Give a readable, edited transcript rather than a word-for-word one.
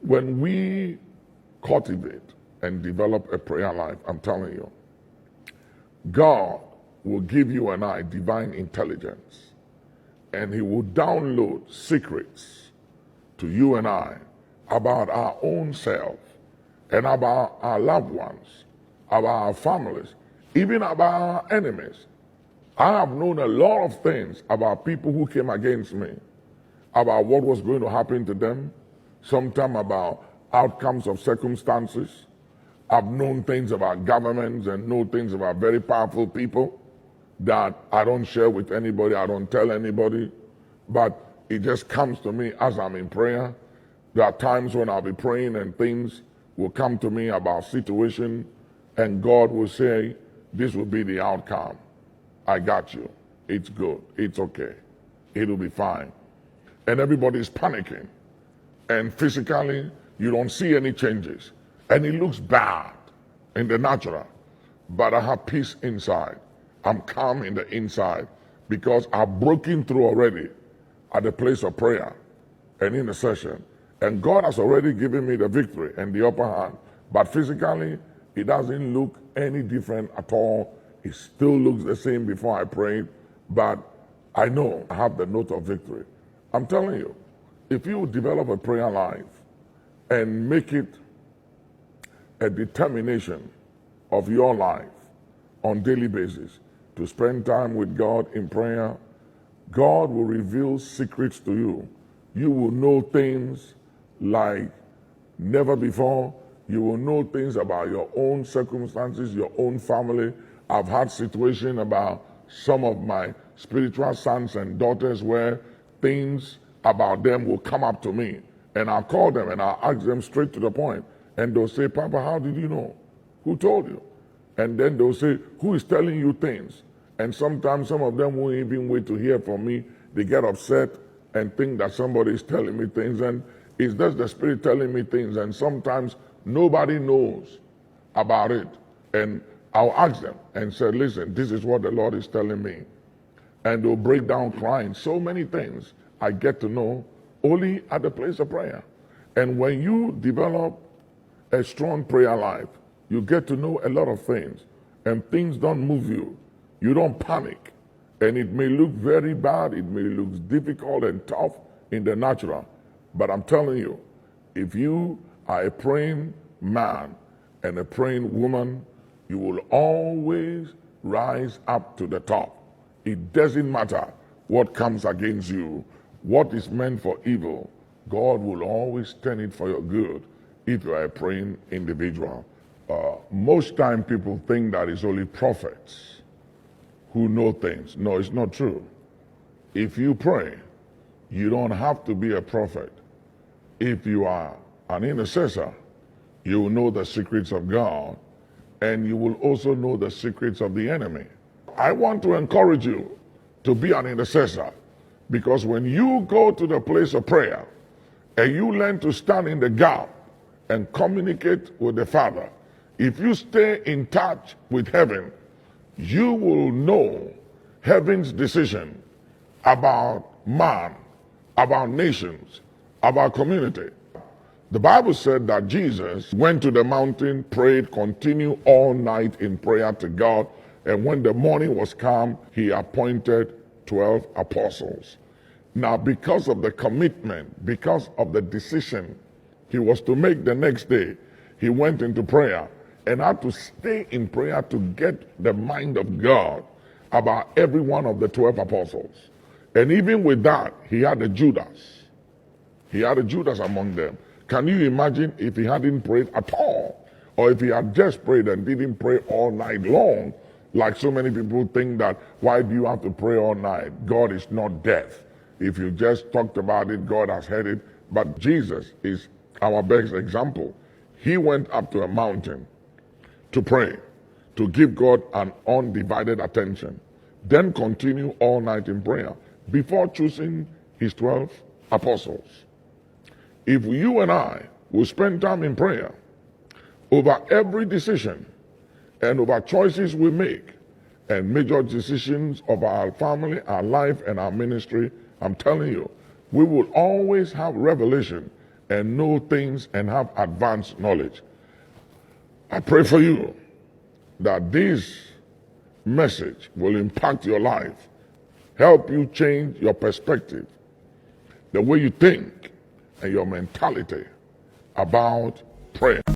When we cultivate and develop a prayer life, I'm telling you, God will give you and I divine intelligence, and he will download secrets to you and I about our own self and about our loved ones, about our families, even about our enemies. I have known a lot of things about people who came against me, about what was going to happen to them, sometimes about outcomes of circumstances. I've known things about governments and know things about very powerful people that I don't share with anybody, I don't tell anybody, but it just comes to me as I'm in prayer. There are times when I'll be praying and things will come to me about situation, and God will say, this will be the outcome. I got you. It's good. It's okay. It'll be fine. And everybody's panicking. And physically, you don't see any changes. And it looks bad in the natural. But I have peace inside. I'm calm in the inside because I've broken through already at the place of prayer and intercession. And God has already given me the victory and the upper hand. But physically, it doesn't look any different at all. It still looks the same before I prayed, but I know I have the note of victory. I'm telling you, if you develop a prayer life and make it a determination of your life on daily basis to spend time with God in prayer, God will reveal secrets to you. You will know things like never before. You will know things about your own circumstances, your own family. I've had situations about some of my spiritual sons and daughters where things about them will come up to me, and I'll call them and I'll ask them straight to the point, and they'll say, Papa, how did you know? Who told you? And then they'll say, who is telling you things? And sometimes some of them won't even wait to hear from me. They get upset and think that somebody is telling me things, and it's just the Spirit telling me things, and sometimes nobody knows about it. And I'll ask them and say, listen, this is what the Lord is telling me. And they'll break down crying. So many things I get to know only at the place of prayer. And when you develop a strong prayer life, you get to know a lot of things, and things don't move you. You don't panic. And it may look very bad, it may look difficult and tough in the natural. But I'm telling you, if you are a praying man and a praying woman, you will always rise up to the top. It doesn't matter what comes against you, what is meant for evil. God will always turn it for your good if you are a praying individual. Most time people think that it's only prophets who know things. No, it's not true. If you pray, you don't have to be a prophet. If you are an intercessor, you will know the secrets of God, and you will also know the secrets of the enemy. I want to encourage you to be an intercessor, because when you go to the place of prayer and you learn to stand in the gap and communicate with the Father, if you stay in touch with heaven, you will know heaven's decision about man, about nations, about community. The Bible said that Jesus went to the mountain, prayed, continued all night in prayer to God, and when the morning was come, he appointed 12 apostles. Now, because of the commitment, because of the decision he was to make the next day, he went into prayer and had to stay in prayer to get the mind of God about every one of the 12 apostles. And even with that, he had a Judas. He had a Judas among them. Can you imagine if he hadn't prayed at all? Or if he had just prayed and didn't pray all night long? Like so many people think that, why do you have to pray all night? God is not deaf. If you just talked about it, God has heard it. But Jesus is our best example. He went up to a mountain to pray, to give God an undivided attention, then continue all night in prayer before choosing his 12 apostles. If you and I will spend time in prayer over every decision and over choices we make and major decisions of our family, our life, and our ministry, I'm telling you, we will always have revelation and know things and have advanced knowledge. I pray for you that this message will impact your life, help you change your perspective, the way you think, and your mentality about prayer.